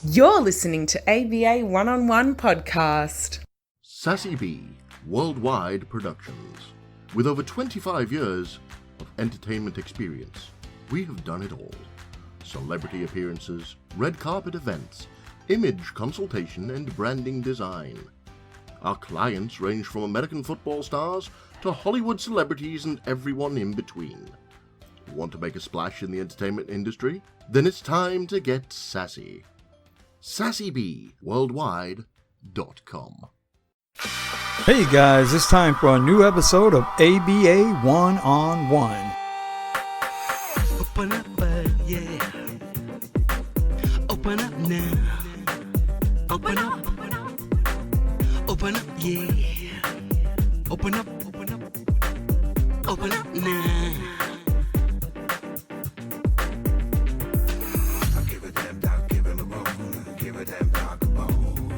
You're listening to ABA One-on-One Podcast. Sassy B Worldwide Productions. With over 25 years of entertainment experience, we have done it all. Celebrity appearances, red carpet events, image consultation, and branding design. Our clients range from American football stars to Hollywood celebrities and everyone in between. Want to make a splash in the entertainment industry? Then it's time to get sassy. SassyBWorldwide.com. Hey guys, it's time for a new episode of ABA One-on-One. Open up, yeah. Open up now. Open up. Open up, yeah. Open up. Open up now. I give a damn dog, give him a bone. Give a damn dog a bone.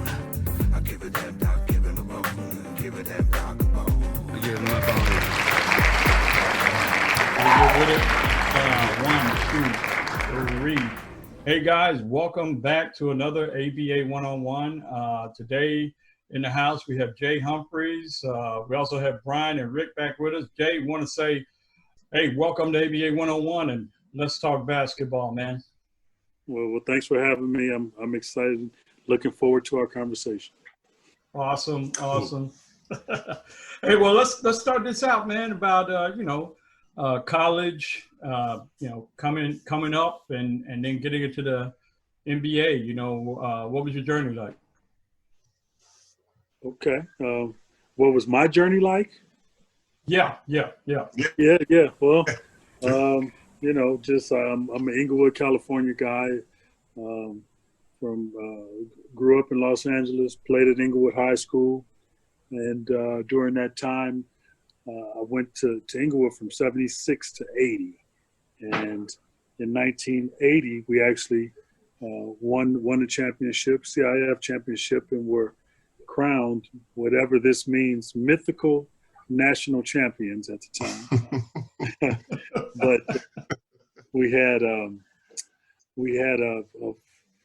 I give a damn dog, give him a bone. Give a damn dog a bone. I give him a bone. With it. 1, 2, 3. Hey guys, welcome back to another ABA One-on-One. Today in the house we have Jay Humphries. We also have Brian and Rick back with us. Jay, want to say, hey, welcome to ABA One-on-One, and let's talk basketball, man. Well, thanks for having me. I'm excited. Looking forward to our conversation. Awesome. Hey, well, let's start this out, man. About college, coming up, and then getting into the NBA. What was your journey like? Okay. What was my journey like? Yeah. Yeah. Well, I'm an Inglewood, California guy. Grew up in Los Angeles, played at Inglewood High School, and during that time, I went to Inglewood from '76 to '80, and in 1980 we actually won the championship, CIF championship, and were crowned, whatever this means, mythical national champions at the time. But we had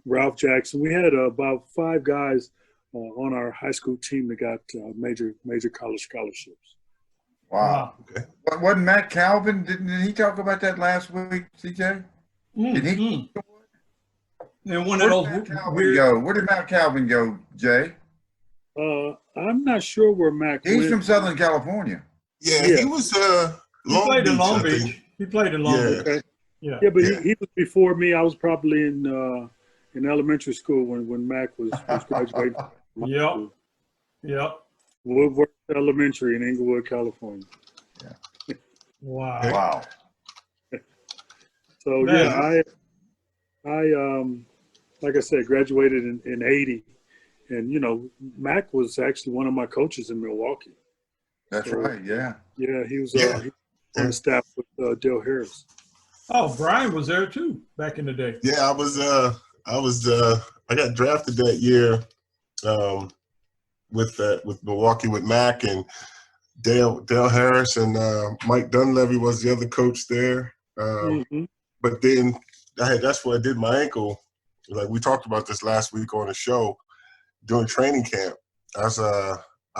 Ralph Jackson. We had about 5 guys on our high school team that got major college scholarships. Wow. Okay. Wasn't Matt Calvin? Didn't he talk about that last week, CJ? Did he? And one of those Where did Matt Calvin go, Jay? I'm not sure where Mac He's went. from Southern California. Yeah, he was he played in Long Beach. He played in Long Beach. Okay. Yeah, but he was before me. I was probably in elementary school when Mac was graduating. Yep. Woodward Elementary in Inglewood, California. Yeah. Wow. So yeah, I like I said, graduated in '80, and Mac was actually one of my coaches in Milwaukee. That's right. Yeah. Yeah, he was on the staff with Dale Harris. Oh, Brian was there too back in the day. Yeah, I got drafted that year with Milwaukee with Mac and Dale Harris, and Mike Dunleavy was the other coach there. But then that's where I did my ankle. Like we talked about this last week on the show during training camp. I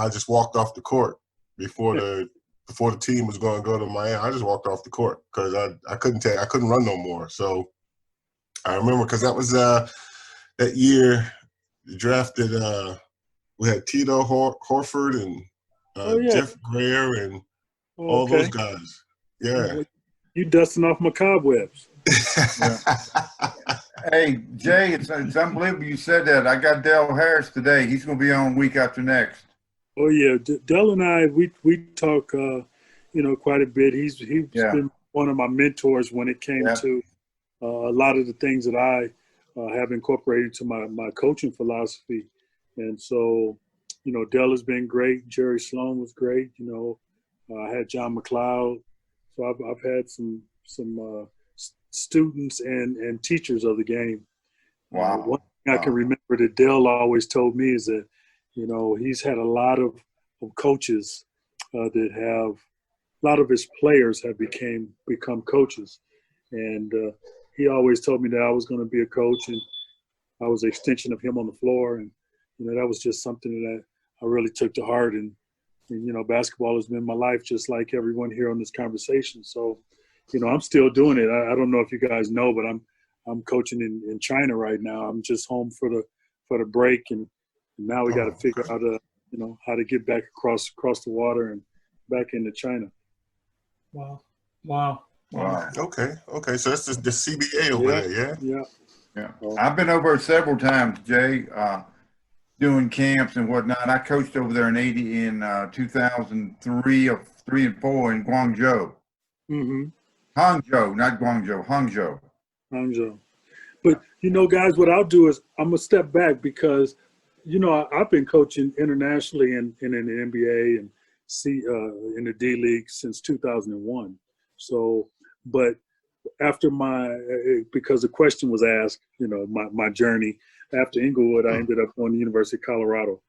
just walked off the court before the team was going to go to Miami. I just walked off the court because I couldn't run no more. So I remember because that was that year drafted. We had Tito Horford and Jeff Greer and all those guys. Yeah. You dusting off my cobwebs. Hey, Jay, it's unbelievable you said that. I got Dale Harris today. He's going to be on week after next. Oh yeah, Dell and I we talk quite a bit. He's been one of my mentors when it came to a lot of the things that I have incorporated to my coaching philosophy. And so, Dell has been great. Jerry Sloan was great. I had John McLeod. So I've had some students and teachers of the game. Wow. One thing I can remember that Dell always told me is that he's had a lot of coaches that have a lot of his players have become coaches, and he always told me that I was going to be a coach, and I was an extension of him on the floor, and that was just something that I really took to heart. And basketball has been my life, just like everyone here on this conversation. So, I'm still doing it. I don't know if you guys know, but I'm coaching in China right now. I'm just home for the break, and now we got to figure out how to get back across the water and back into China. Wow. Okay. So that's the CBA over there, yeah? Yeah. I've been over several times, Jay, doing camps and whatnot. I coached over there in 2003 or 3 and 4 in Guangzhou. Mm-hmm. Hangzhou, not Guangzhou, Hangzhou. But, guys, what I'll do is I'm going to step back because, I've been coaching internationally and in the NBA and in the D League since 2001. So, but after because the question was asked, my journey after Inglewood, I ended up on the University of Colorado,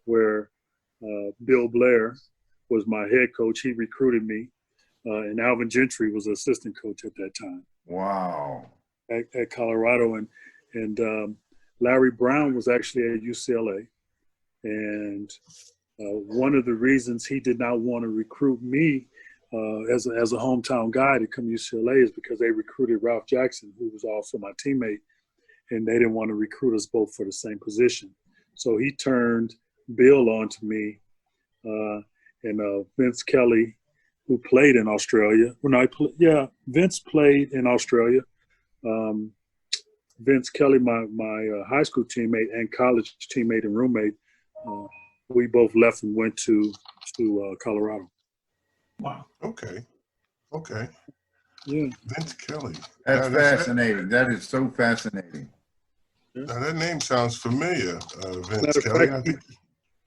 where Bill Blair was my head coach. He recruited me, and Alvin Gentry was the assistant coach at that time. Wow. At Colorado, and Larry Brown was actually at UCLA, and one of the reasons he did not want to recruit me as a hometown guy to come to UCLA is because they recruited Ralph Jackson, who was also my teammate, and they didn't want to recruit us both for the same position. So he turned Bill on to me, and Vince Kelly, who played in Australia. Vince played in Australia. Vince Kelly, my high school teammate and college teammate and roommate, we both left and went to Colorado. Wow. Okay. Yeah. Vince Kelly. That's fascinating. That is so fascinating. Now that name sounds familiar, Vince Matter of Kelly. fact,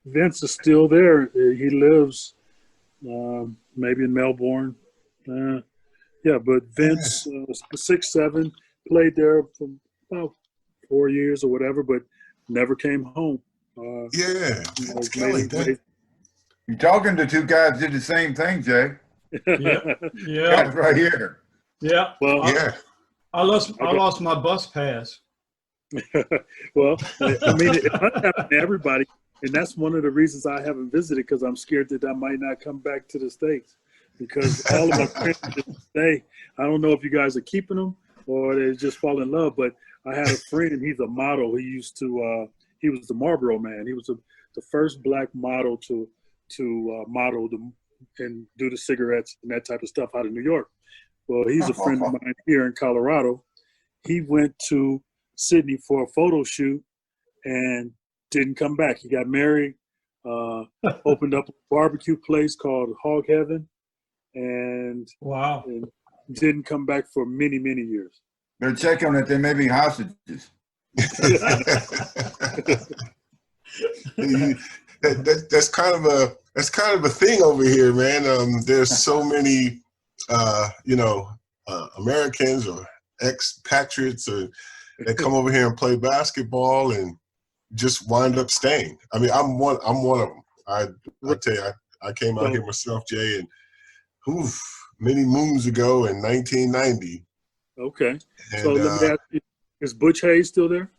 Vince is still there. He lives maybe in Melbourne. But Vince, 6'7", played there for about 4 years or whatever, but never came home. Vince Kelly. You're talking to two guys who did the same thing, Jay. Yeah. Guys right here. Yeah. Well, I lost my bus pass. Well, I mean, it might happen to everybody, and that's one of the reasons I haven't visited, because I'm scared that I might not come back to the States, because all of my friends stay. I don't know if you guys are keeping them or they just fall in love, but I had a friend. He's a model. He used to. He was the Marlboro Man. He was the first black model to model and do the cigarettes and that type of stuff out of New York. Well, he's a friend of mine here in Colorado. He went to Sydney for a photo shoot and didn't come back. He got married, opened up a barbecue place called Hog Heaven, and didn't come back for many, many years. Better check on it. They may be hostages. That's kind of a thing over here, man. There's so many, Americans or expatriates that come over here and play basketball and just wind up staying. I mean, I'm one of them. I tell you, I came out here myself, Jay, and many moons ago in 1990. Okay. And, so let me ask you, is Butch Hayes still there?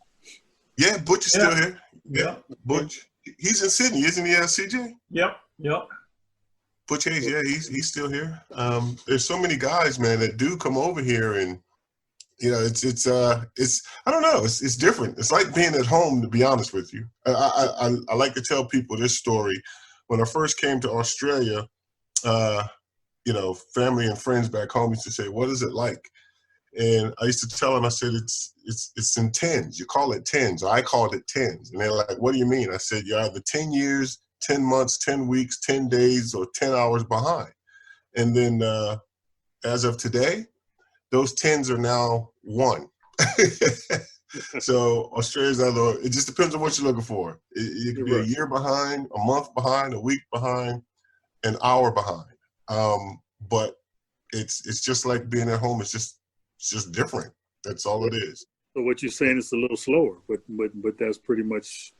Yeah, Butch is still here. Yeah. Butch. He's in Sydney, isn't he, CJ? Yep. Butch Hayes, yeah, he's still here. There's so many guys, man, that do come over here, and it's I don't know, it's different. It's like being at home, to be honest with you. I like to tell people this story. When I first came to Australia, family and friends back home used to say, "What is it like?" And I used to tell them, I said, it's in tens. You call it tens. I called it tens. And they're like, what do you mean? I said, you're either 10 years, 10 months, 10 weeks, 10 days, or 10 hours behind. And then as of today, those tens are now one. So Australia's it just depends on what you're looking for. It could be a year behind, a month behind, a week behind, an hour behind. But it's just like being at home. It's just different. That's all it is. So what you're saying is a little slower, but that's pretty much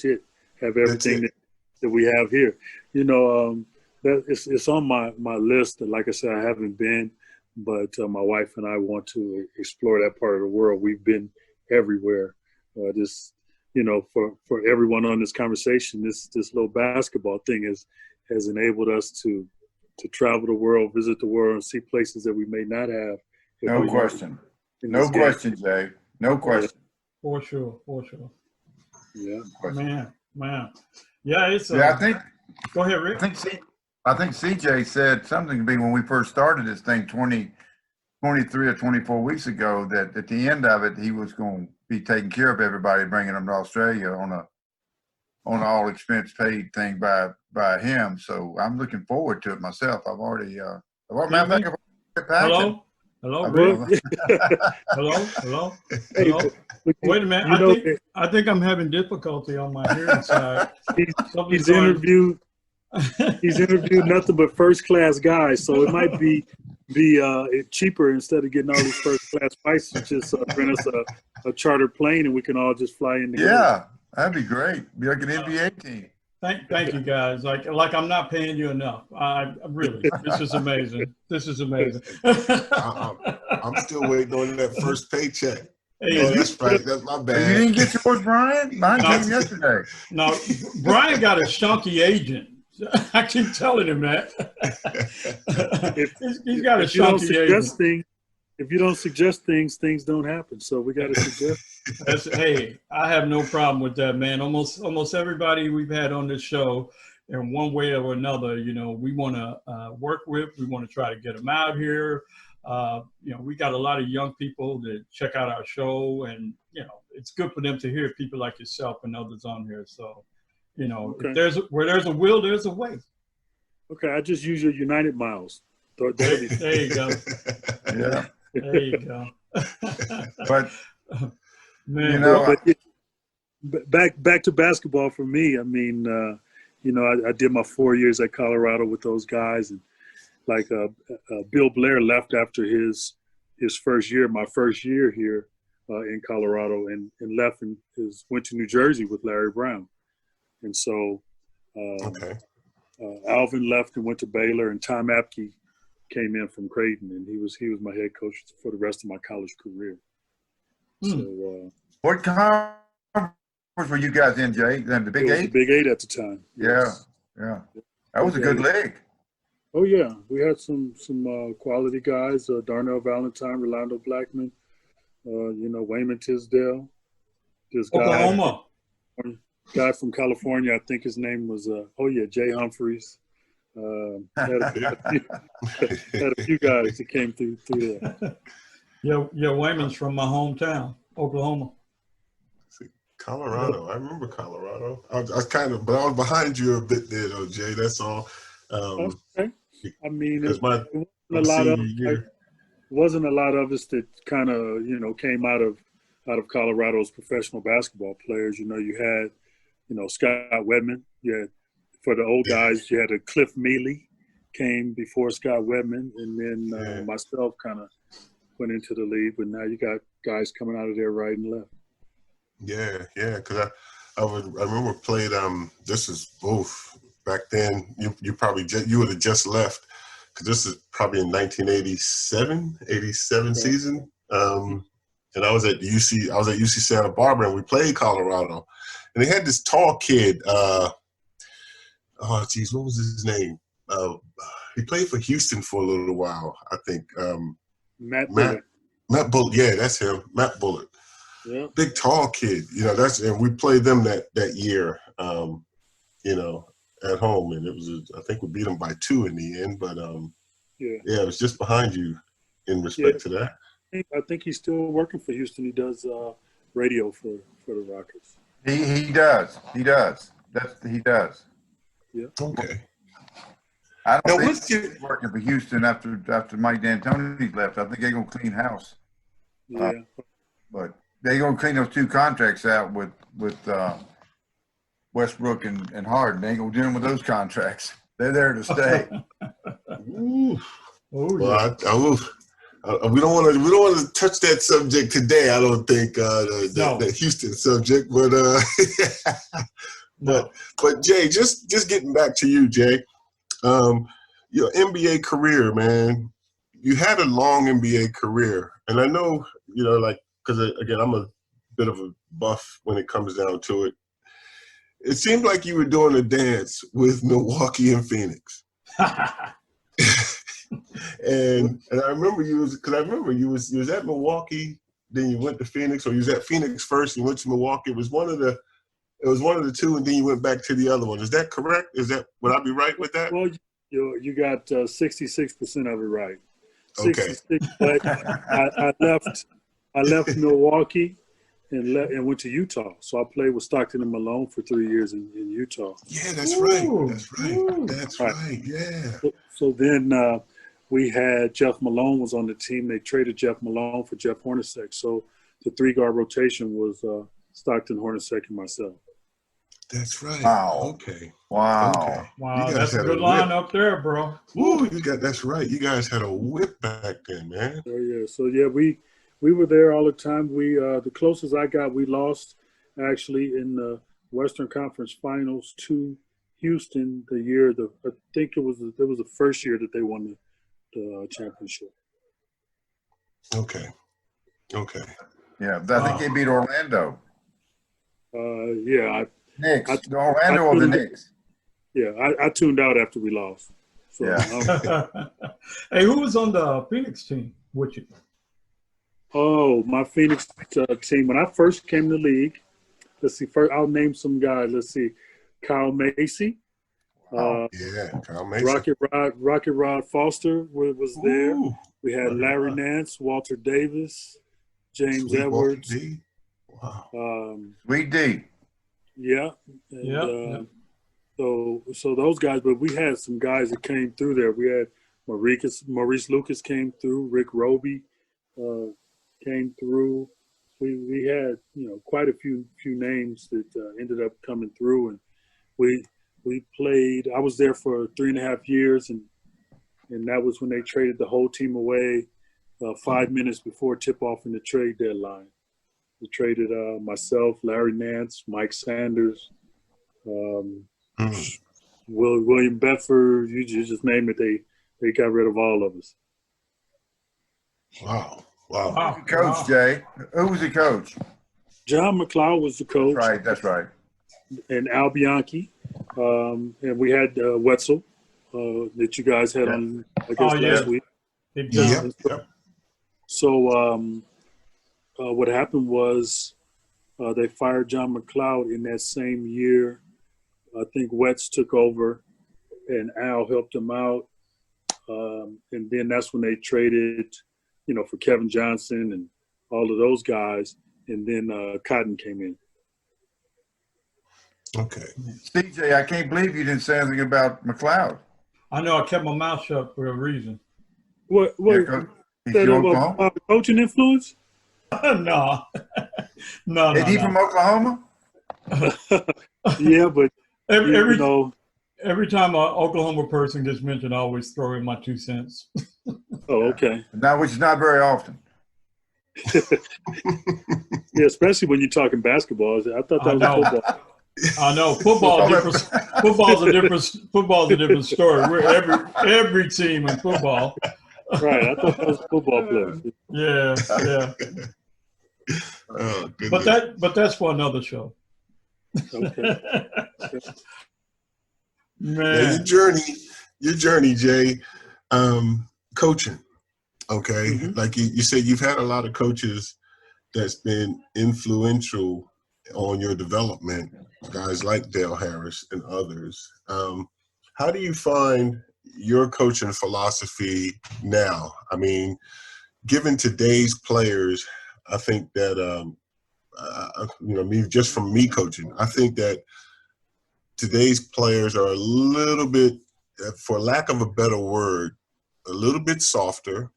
it. Have everything that we have here. That it's on my list. Like I said, I haven't been, but my wife and I want to explore that part of the world. We've been everywhere. This, for everyone on this conversation, this little basketball thing has enabled us to travel the world, visit the world, and see places that we may not have. No question. No question, Jay. No question. For sure. Yeah. Man. Yeah, it's. I think. Go ahead, Rick. I think CJ said something to me when we first started this thing 23 or 24 weeks ago, that at the end of it, he was going to be taking care of everybody, bringing them to Australia on an all expense paid thing by him. So I'm looking forward to it myself. I've already, Hello, Rick. Hello. Wait a minute. I think I'm having difficulty on my hearing side. He's interviewed nothing but first class guys, so it might be cheaper, instead of getting all these first class flights, just rent us a chartered plane and we can all just fly in together. Yeah, that'd be great. Be like an NBA team. Thank you guys. Like I'm not paying you enough. Really, this is amazing. I'm still waiting on that first paycheck. Hey, that's right. That's my bad. You didn't get yours, Brian? Mine came yesterday. No, Brian got a shunky agent. I keep telling him that. He's got a shunky agent. If you don't suggest things don't happen. So we got to suggest. Hey, I have no problem with that, man. Almost everybody we've had on this show, in one way or another, we want to work with. We want to try to get them out here. We got a lot of young people that check out our show, and it's good for them to hear people like yourself and others on here. So, okay. Where there's a will, there's a way. Okay, I just use your United Miles. There you go. Yeah. There you go. But man, back to basketball for me. I mean, I did my 4 years at Colorado with those guys, and Bill Blair left after his first year, my first year here in Colorado, and left and went to New Jersey with Larry Brown, and so Alvin left and went to Baylor, and Tom Apke came in from Creighton, and he was my head coach for the rest of my college career. So, what conference were you guys in, Jay? The Big Eight? The Big Eight at the time. Yeah. That was a good league. Oh yeah, we had some quality guys: Darnell Valentine, Rolando Blackman, Wayman Tisdale. This guy from California, I think his name was Jay Humphries. Had a few guys that came through there. Yeah, Wayman's from my hometown, Oklahoma. Colorado. I remember Colorado. I was behind you a bit there, though, Jay. That's all. Okay. I mean, it wasn't a lot of us that kind of came out of Colorado's professional basketball players. You had Scott Wedman. You had, for the old guys, you had a Cliff Mealy came before Scott Wedman, and then myself kind of went into the league. But now you got guys coming out of there right and left. Yeah, because I remember played. This is both back then. You would have just left, because this is probably in 1987 season. And I was at UC Santa Barbara, and we played Colorado, and they had this tall kid. What was his name? He played for Houston for a little while, I think. Matt Bullock. Yeah, that's him. Matt Bullock. Yeah. Big tall kid. And we played them that year. At home, and it was I think we beat them by 2 in the end. But it was just behind you in respect to that. I think he's still working for Houston. He does radio for the Rockets. He does. He does. Yeah. Okay. I don't think he's working for Houston after Mike D'Antoni's left. I think they're gonna clean house. Yeah. But they're gonna clean those 2 contracts out with Westbrook and Harden. They ain't gonna deal with those contracts. They're there to stay. Ooh. Oh, well, we don't want to touch that subject today. I don't think the Houston subject, but Jay, just getting back to you, Jay. Your NBA career, man. You had a long NBA career, and I know because again, I'm a bit of a buff when it comes down to it. It seemed like you were doing a dance with Milwaukee and Phoenix. and I remember you was at Milwaukee, then you went to Phoenix, or you was at Phoenix first, and you went to Milwaukee. It was one of the two, and then you went back to the other one. Is that correct? Would I be right with that? Well, you got 66% of it right. Okay. 66, but I left Milwaukee and went to Utah. So I played with Stockton and Malone for 3 years in Utah. Yeah, that's right. That's right. Yeah. So then we had Jeff Malone was on the team. They traded Jeff Malone for Jeff Hornacek. So the 3-guard rotation was Stockton, Hornacek, and myself. That's right. Wow. Okay. Wow. Okay. Wow, You guys that's a had good a line whip. up there, bro. Woo, that's right. You guys had a whip back then, man. So we were there all the time. We the closest I got, we lost actually in the Western Conference Finals to Houston the year. I think it was the first year that they won the championship. Okay. Yeah, I think they beat Orlando. Knicks. Orlando or the Knicks? Yeah, I tuned out after we lost. So, Yeah. Hey, who was on the Phoenix team with you? My Phoenix team. When I first came to the league, let's see. First, I'll name some guys. Let's see, Kyle Macy. Yeah, Kyle Mason. Rocket Rod Foster was there. Ooh, We had Larry Nance, Walter Davis, James Sweet Walter Edwards. D. Wow. Sweet D. Yeah. And, So those guys, but we had some guys that came through there. We had Maurice Lucas came through, Rick Roby came through. We had quite a few names that ended up coming through, and we played. I was there for 3.5 years, and that was when they traded the whole team away 5 minutes before tip-off in the trade deadline. They traded myself, Larry Nance, Mike Sanders, William Bedford. You just name it. They got rid of all of us. Wow. Coach, Jay. Who was the coach? John McLeod was the coach. That's right. And Al Bianchi. And we had Wetzel that you guys had on, I guess, last week. Yeah. So what happened was they fired John McLeod in that same year. I think Wetz took over and Al helped him out. And then that's when they traded, for Kevin Johnson and all of those guys. And then Cotton came in. Okay. CJ, I can't believe you didn't say anything about McLeod. I know I kept my mouth shut for a reason. What He's from Oklahoma? coaching influence? No. No. Is he from Oklahoma? Yeah, but every time an Oklahoma person gets mentioned, I always throw in my 2 cents. Oh, okay. Now, which is not very often. Yeah, especially when you're talking basketball. I thought that was football. I know football. Football's a different story. We're every team in football. Right. I thought that was a football player. Yeah. Oh, goodness. But that's for another show. Okay. Now, Man. your journey, Jay, coaching. Okay, like you said, you've had a lot of coaches that's been influential on your development. Guys like Dale Harris and others. How do you find your coaching philosophy now? I mean, given today's players, I think that just from me coaching, I think that today's players are a little bit, for lack of a better word, a little bit softer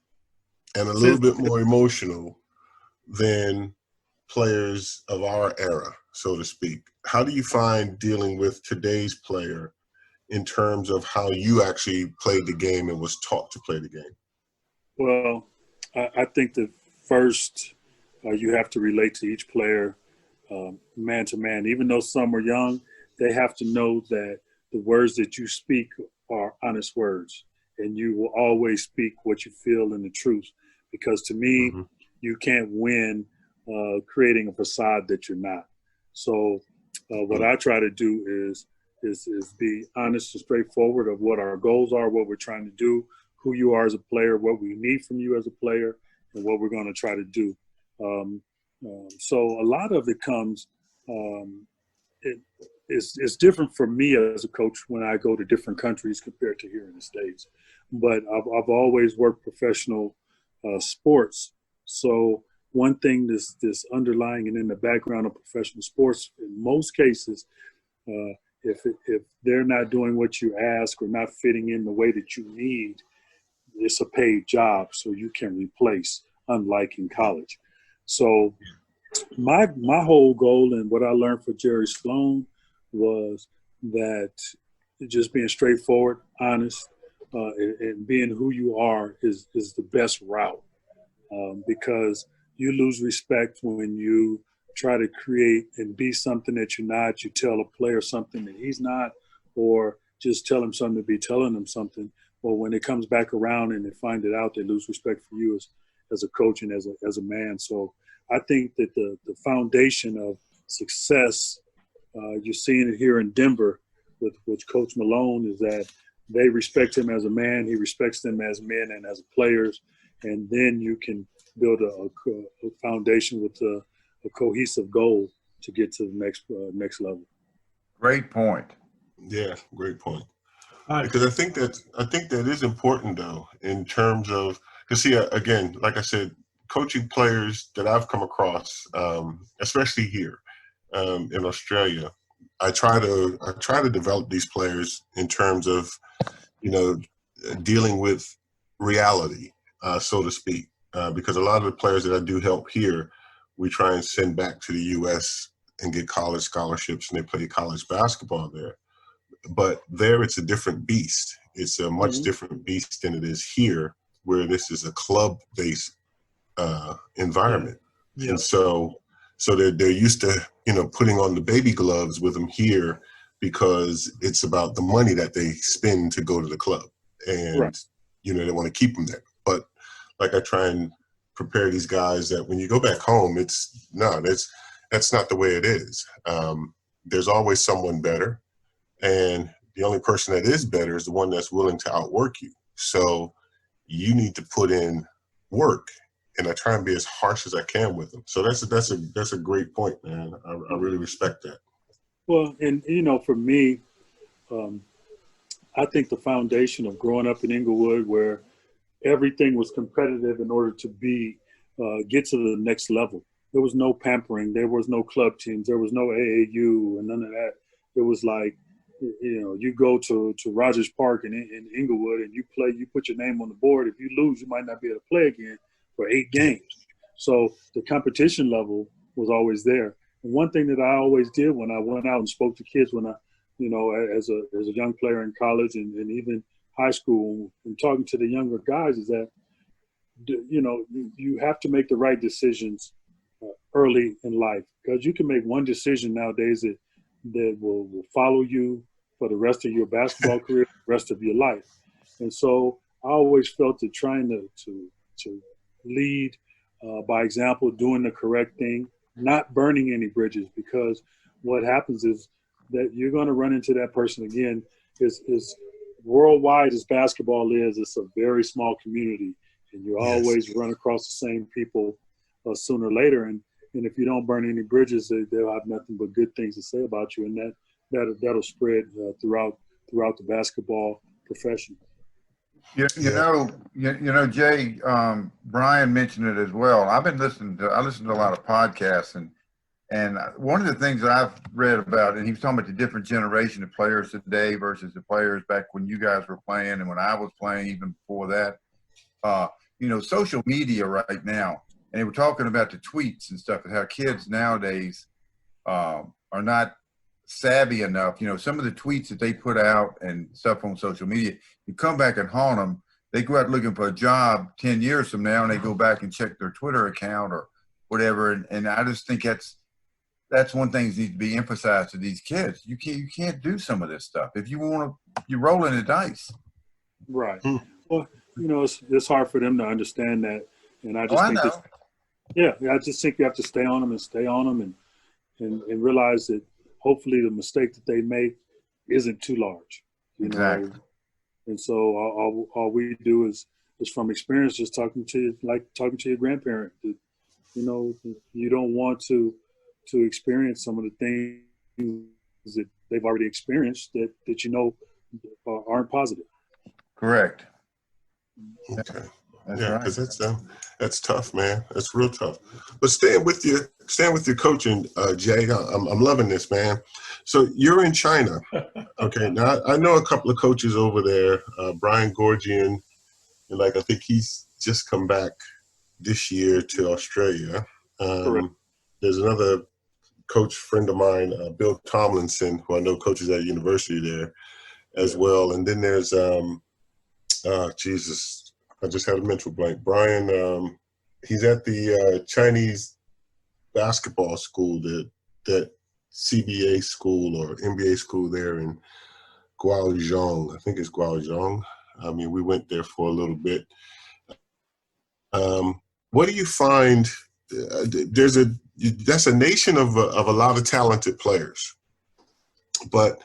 and a little bit more emotional than players of our era, so to speak. How do you find dealing with today's player in terms of how you actually played the game and was taught to play the game? Well, I think that first you have to relate to each player man to man. Even though some are young, they have to know that the words that you speak are honest words, and you will always speak what you feel and the truth. Because to me, you can't win creating a facade that you're not. So what I try to do is be honest and straightforward of what our goals are, what we're trying to do, who you are as a player, what we need from you as a player, and what we're going to try to do. So a lot of it comes, it's different for me as a coach when I go to different countries compared to here in the States. But I've always worked professional sports. So one thing that's underlying and in the background of professional sports, in most cases, if they're not doing what you ask or not fitting in the way that you need, it's a paid job, so you can replace, unlike in college. So my whole goal and what I learned for Jerry Sloan was that just being straightforward, honest, and being who you are is the best route, because you lose respect when you try to create and be something that you're not. You tell a player something that he's not, or just tell him something to be telling him something. Well, when it comes back around and they find it out, they lose respect for you as a coach and as a man. So I think that the foundation of success, you're seeing it here in Denver with Coach Malone, is that they respect him as a man. He respects them as men and as players. And then you can build a foundation with a cohesive goal to get to the next level. Great point. Yeah, great point. Right. Because I think that is important though, in terms of, because see, again, like I said, coaching players that I've come across, especially here in Australia, I try to develop these players in terms of, dealing with reality, so to speak, because a lot of the players that I do help here, we try and send back to the U.S. and get college scholarships, and they play college basketball there. But there, it's a different beast. It's a much different beast than it is here, where this is a club-based environment. Yeah. And so they're used to, putting on the baby gloves with them here, because it's about the money that they spend to go to the club. And, right. They want to keep them there. But like I try and prepare these guys that when you go back home, that's not the way it is. There's always someone better. And the only person that is better is the one that's willing to outwork you. So you need to put in work, and I try and be as harsh as I can with them. So that's a great point, man. I really respect that. Well, and for me, I think the foundation of growing up in Inglewood, where everything was competitive in order to get to the next level. There was no pampering. There was no club teams. There was no AAU and none of that. It was like, you go to Rogers Park in Inglewood and you play, you put your name on the board. If you lose, you might not be able to play again for 8 games. So the competition level was always there. And one thing that I always did when I went out and spoke to kids, when I, as a young player in college and even high school, and talking to the younger guys, is that, you have to make the right decisions early in life, because you can make one decision nowadays that will follow you for the rest of your basketball career, the rest of your life. And so I always felt that trying to lead by example, doing the correct thing, not burning any bridges, because what happens is that you're going to run into that person again. Is worldwide as basketball is, it's a very small community, and you always run across the same people sooner or later. And if you don't burn any bridges, they'll have nothing but good things to say about you, and that'll spread throughout the basketball profession. You know, Jay, Brian mentioned it as well. I listen to a lot of podcasts, and one of the things that I've read about, and he was talking about the different generation of players today versus the players back when you guys were playing and when I was playing, even before that. Social media right now, and they were talking about the tweets and stuff, and how kids nowadays are not savvy enough. Some of the tweets that they put out and stuff on social media, you come back and haunt them. They go out looking for a job 10 years from now, and they go back and check their Twitter account or whatever. And I just think that's one thing that needs to be emphasized to these kids. You can't do some of this stuff. If you want to, you're rolling the dice. Right. Well, it's hard for them to understand that. And I just think Yeah, I just think you have to stay on them and stay on them and realize that hopefully the mistake that they make isn't too large, you know. Exactly. And so all we do is from experience, just talking to your grandparent. That, you know, you don't want to experience some of the things that they've already experienced that you know aren't positive. Correct. Okay. That's Yeah, right. because that's tough, man. That's real tough. But staying with your coaching, Jay. I'm loving this, man. So you're in China. Okay. Now I know a couple of coaches over there. Brian Gorgian, and I think he's just come back this year to Australia. Correct. There's another coach friend of mine, Bill Tomlinson, who I know coaches at a university there as well. And then there's Jesus, I just had a mental blank. Brian, he's at the Chinese basketball school, that CBA school or NBA school there in Guangzhou. I think it's Guangzhou. I mean, we went there for a little bit. What do you find? That's a nation of a lot of talented players, but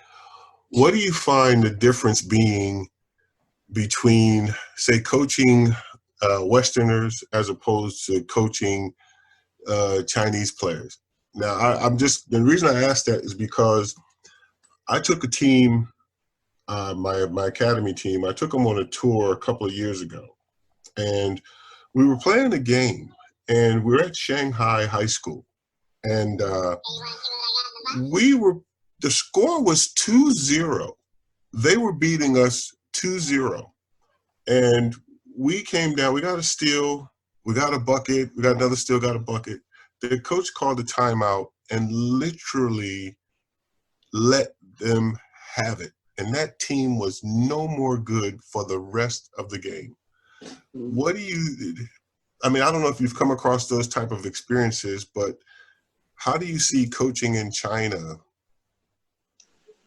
what do you find the difference being between, say, coaching Westerners as opposed to coaching Chinese players? Now, the reason I asked that is because I took a team, my academy team, I took them on a tour a couple of years ago, and we were playing a game, and we were at Shanghai High School, and the score was 2-0. They were beating us 2-0. And we came down, we got a steal, we got a bucket, we got another steal, got a bucket. The coach called a timeout and literally let them have it. And that team was no more good for the rest of the game. I don't know if you've come across those type of experiences, but how do you see coaching in China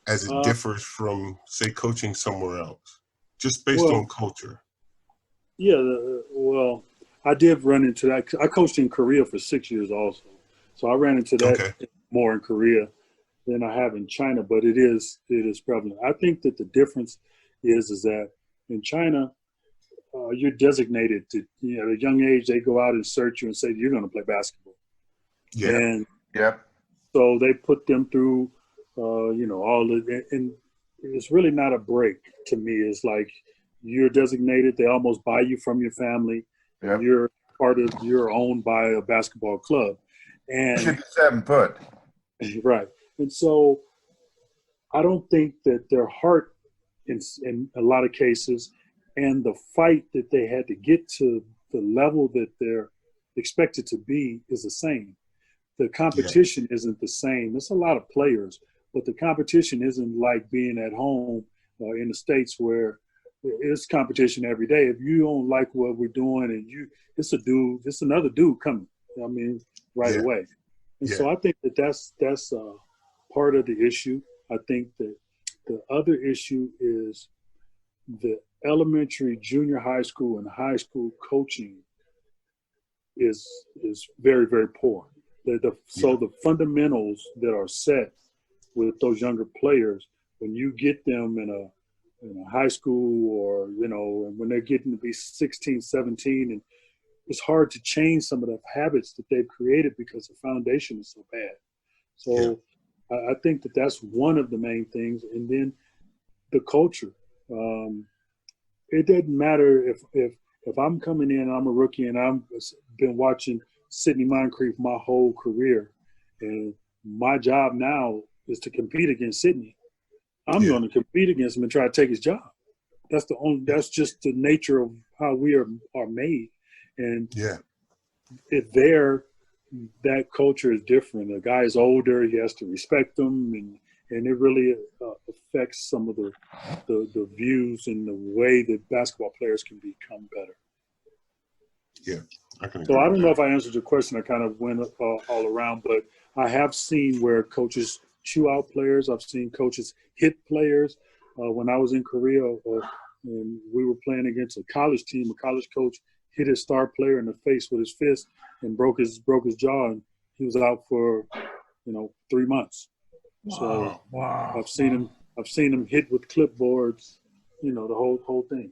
as it differs from, say, coaching somewhere else, just based on culture? Yeah, well, I did run into that. I coached in Korea for 6 years also. So I ran into that more in Korea than I have in China, but it is prevalent. I think that the difference is that in China, you're designated to, at a young age, they go out and search you and say, you're going to play basketball. Yeah. And Yep. so they put them through, all of it. And it's really not a break to me. It's like you're designated. They almost buy you from your family. Yep. You're owned by a basketball club. And You should be 7 foot. right. And so I don't think that their heart in a lot of cases and the fight that they had to get to the level that they're expected to be is the same. The competition isn't the same. It's a lot of players, but the competition isn't like being at home in the States where it's competition every day. If you don't like what we're doing and it's another dude coming, right away. And so I think that that's part of the issue. I think that the other issue is the elementary, junior high school, and high school coaching is very, very poor. So the fundamentals that are set with those younger players, when you get them in a high school or, and when they're getting to be 16, 17, and it's hard to change some of the habits that they've created because the foundation is so bad. So I think that that's one of the main things. And then the culture. It doesn't matter if I'm coming in and I'm a rookie and I've been watching Sidney Moncrief my whole career, and my job now is to compete against Sidney. I'm going to compete against him and try to take his job. That's just the nature of how we are made. And if that culture is different. The guy is older, he has to respect them, and it really affects some of the views and the way that basketball players can become better. Yeah, I can. So I don't know if I answered your question. I kind of went all around, but I have seen where coaches chew out players. I've seen coaches hit players. When I was in Korea and we were playing against a college team, a college coach hit his star player in the face with his fist and broke his jaw, and he was out for 3 months. So Wow. I've seen him hit with clipboards, the whole thing.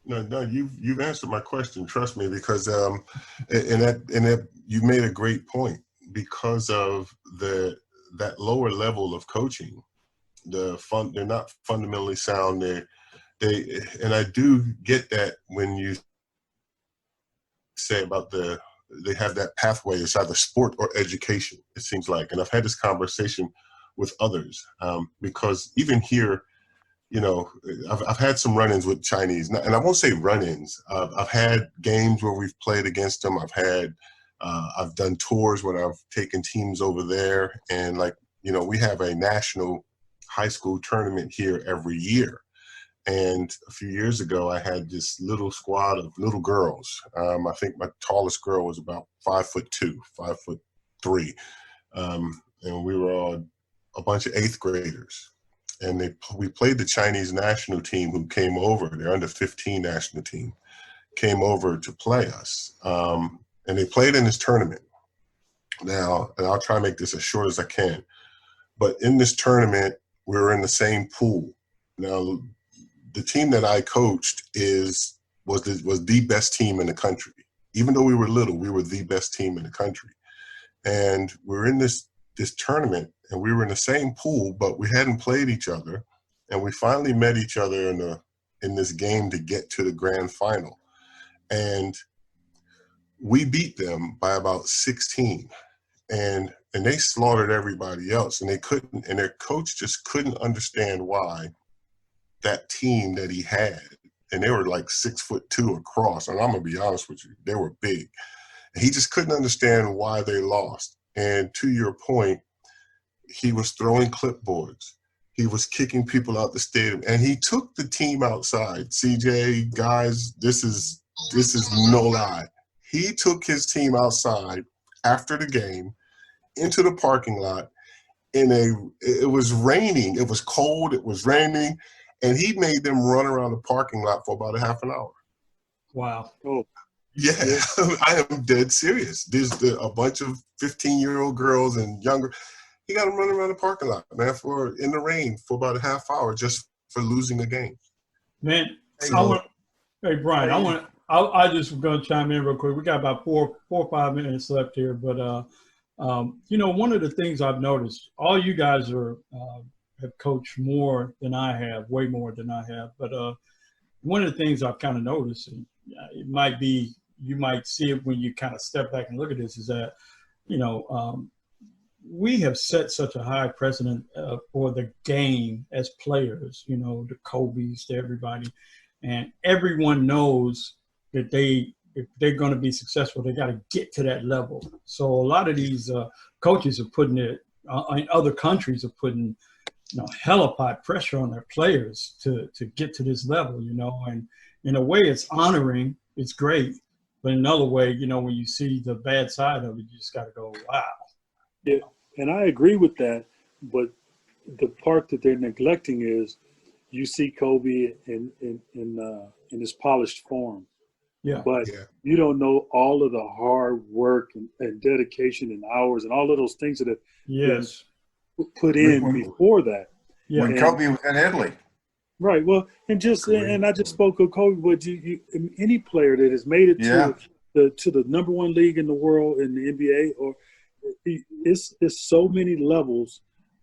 No, you've answered my question. Trust me, because and that you made a great point. Because of that lower level of coaching, they're not fundamentally sound. And I do get that when you say about they have that pathway. It's either sport or education, it seems like. And I've had this conversation with others because even here, I've had some run-ins with Chinese, and I won't say run-ins. I've had games where we've played against them. I've done tours when I've taken teams over there, and we have a national high school tournament here every year. And a few years ago, I had this little squad of little girls. I think my tallest girl was about 5'2", 5'3", and we were all a bunch of 8th graders. And we played the Chinese national team who came over. Their under 15 national team came over to play us, and they played in this tournament. Now, and I'll try to make this as short as I can. But in this tournament, we were in the same pool. Now, the team that I coached was the best team in the country. Even though we were little, we were the best team in the country. And we were in this tournament, and we were in the same pool, but we hadn't played each other. And we finally met each other in this game to get to the grand final. And we beat them by about 16. And they slaughtered everybody else, and their coach just couldn't understand why that team that he had, and they were like 6'2" across, and I'm gonna be honest with you, they were big. And he just couldn't understand why they lost. And to your point, he was throwing clipboards. He was kicking people out the stadium, and he took the team outside. CJ, guys, this is no lie. He took his team outside after the game into the parking lot. It was raining. It was cold. It was raining. And he made them run around the parking lot for about a half an hour. Wow. Oh, yeah. I am dead serious. There's a bunch of 15-year-old girls and younger. He got them running around the parking lot, man, in the rain for about a half hour just for losing a game. Man, hey, Brian, I just going to chime in real quick. We got about 4 or 5 minutes left here, but one of the things I've noticed, all you guys have coached more than I have, way more than I have. But one of the things I've kind of noticed, and it might be, you might see it when you kind of step back and look at this, is that, we have set such a high precedent for the game as players, the Kobe's to everybody. And everyone knows that if they're going to be successful, they got to get to that level. So a lot of these coaches are putting it, in other countries are putting, hellapot pressure on their players to get to this level, and in a way it's honoring, it's great. But in another way, when you see the bad side of it, you just got to go, wow. Yeah, and I agree with that. But the part that they're neglecting is you see Kobe in his polished form. Yeah. But you don't know all of the hard work and dedication and hours and all of those things that have been put in before that. Yeah. When Kobe was in Italy. Right. Well, and I just spoke of Kobe, but any player that has made it to the number one league in the world in the NBA, or it's so many levels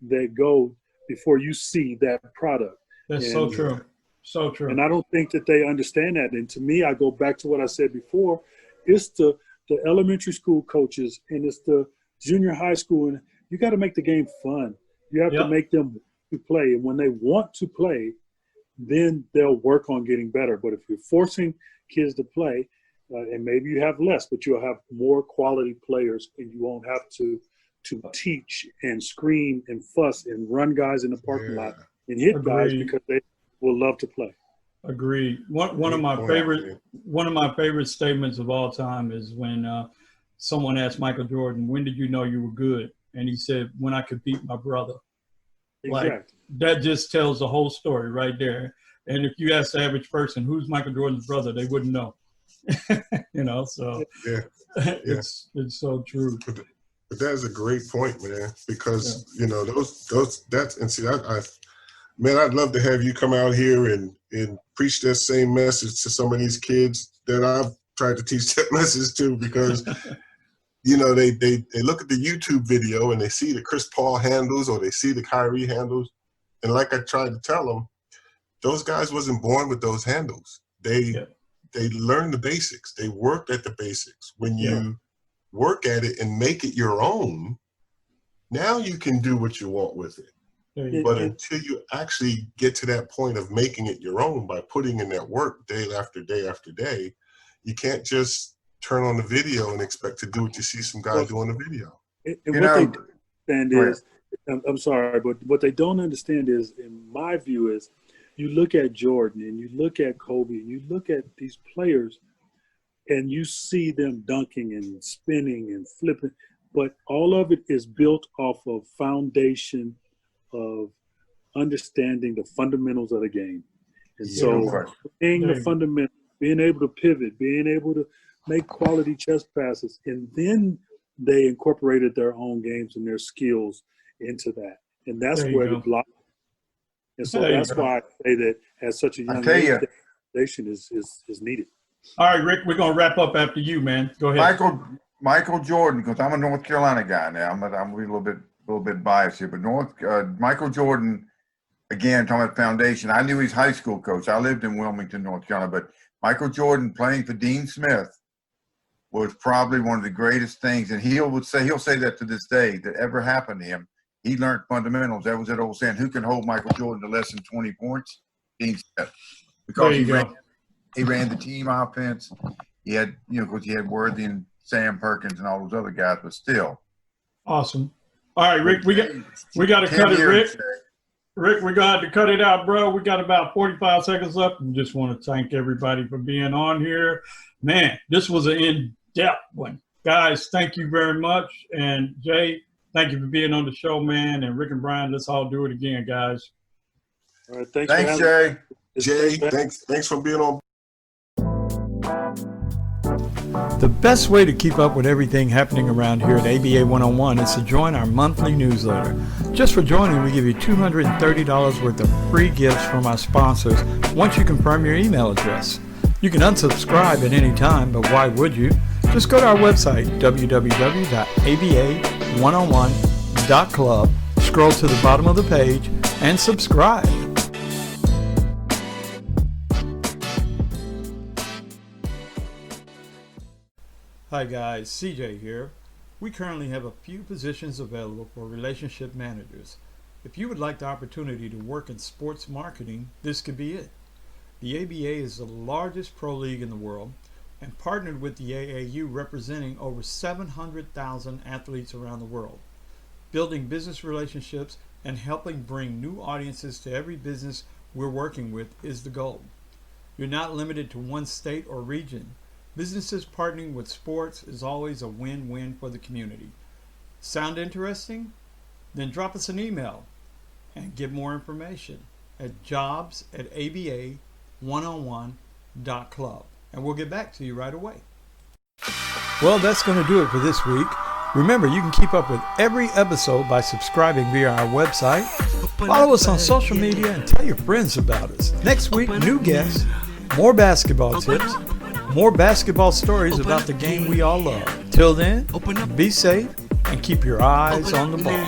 that go before you see that product. That's so true. So true. And I don't think that they understand that. And to me, I go back to what I said before. It's the elementary school coaches and it's the junior high school. And you got to make the game fun. You have to make them to play. And when they want to play, then they'll work on getting better. But if you're forcing kids to play, and maybe you have less, but you'll have more quality players and you won't have to teach and scream and fuss and run guys in the parking lot and hit guys because they will love to play. Agreed. One of my favorite statements of all time is when someone asked Michael Jordan, "When did you know you were good?" And he said, "When I could beat my brother." Exactly. Like, that just tells the whole story right there. And if you ask the average person, who's Michael Jordan's brother, they wouldn't know. So Yeah. it's so true. But that's a great point, man, because man, I'd love to have you come out here and preach that same message to some of these kids that I've tried to teach that message to, because they look at the YouTube video and they see the Chris Paul handles or they see the Kyrie handles, and like I tried to tell them, those guys wasn't born with those handles. They learned the basics. They worked at the basics. When you work at it and make it your own, now you can do what you want with it. But until you actually get to that point of making it your own by putting in that work day after day after day, you can't just turn on the video and expect to do what you see some guy do on the video. And what they don't understand is, I'm sorry, but what they don't understand is, in my view, is you look at Jordan and you look at Kobe and you look at these players and you see them dunking and spinning and flipping, but all of it is built off of foundation of understanding the fundamentals of the game. And so being the fundamentals, being able to pivot, being able to make quality chest passes, and then they incorporated their own games and their skills into that. And that's where the block. And so that's why I say that at such a young age, foundation is needed. All right, Rick, we're gonna wrap up after you, man. Go ahead. Michael Jordan, because I'm a North Carolina guy now. I'm a little bit biased here, but Michael Jordan, again, talking about foundation. I knew his high school coach. I lived in Wilmington, North Carolina, but Michael Jordan playing for Dean Smith was probably one of the greatest things, and he'll say that to this day, that ever happened to him. He learned fundamentals. That was that old saying, who can hold Michael Jordan to less than 20 points? Dean Smith. Because he ran the team offense. He had, because he had Worthy and Sam Perkins and all those other guys, but still. Awesome. All right, Rick, we got to cut it, Rick. Rick, we're going to have to cut it out, bro. We got about 45 seconds left. And just want to thank everybody for being on here. Man, this was an in-depth one. Guys, thank you very much. And Jay, thank you for being on the show, man. And Rick and Brian, let's all do it again, guys. All right, thanks Jay. Jay, thanks for being on. The best way to keep up with everything happening around here at ABA 101 is to join our monthly newsletter. Just for joining, we give you $230 worth of free gifts from our sponsors once you confirm your email address. You can unsubscribe at any time, but why would you? Just go to our website, www.aba101.club, scroll to the bottom of the page, and subscribe. Hi guys, CJ here. We currently have a few positions available for relationship managers. If you would like the opportunity to work in sports marketing, this could be it. The ABA is the largest pro league in the world and partnered with the AAU, representing over 700,000 athletes around the world. Building business relationships and helping bring new audiences to every business we're working with is the goal. You're not limited to one state or region. Businesses partnering with sports is always a win-win for the community. Sound interesting? Then drop us an email and get more information at jobs@aba101.club, and we'll get back to you right away. Well, that's going to do it for this week. Remember, you can keep up with every episode by subscribing via our website. Follow us on social media and tell your friends about us. Next week, new guests, more basketball tips, more basketball stories about the game we all love. Till then, be safe and keep your eyes on the ball.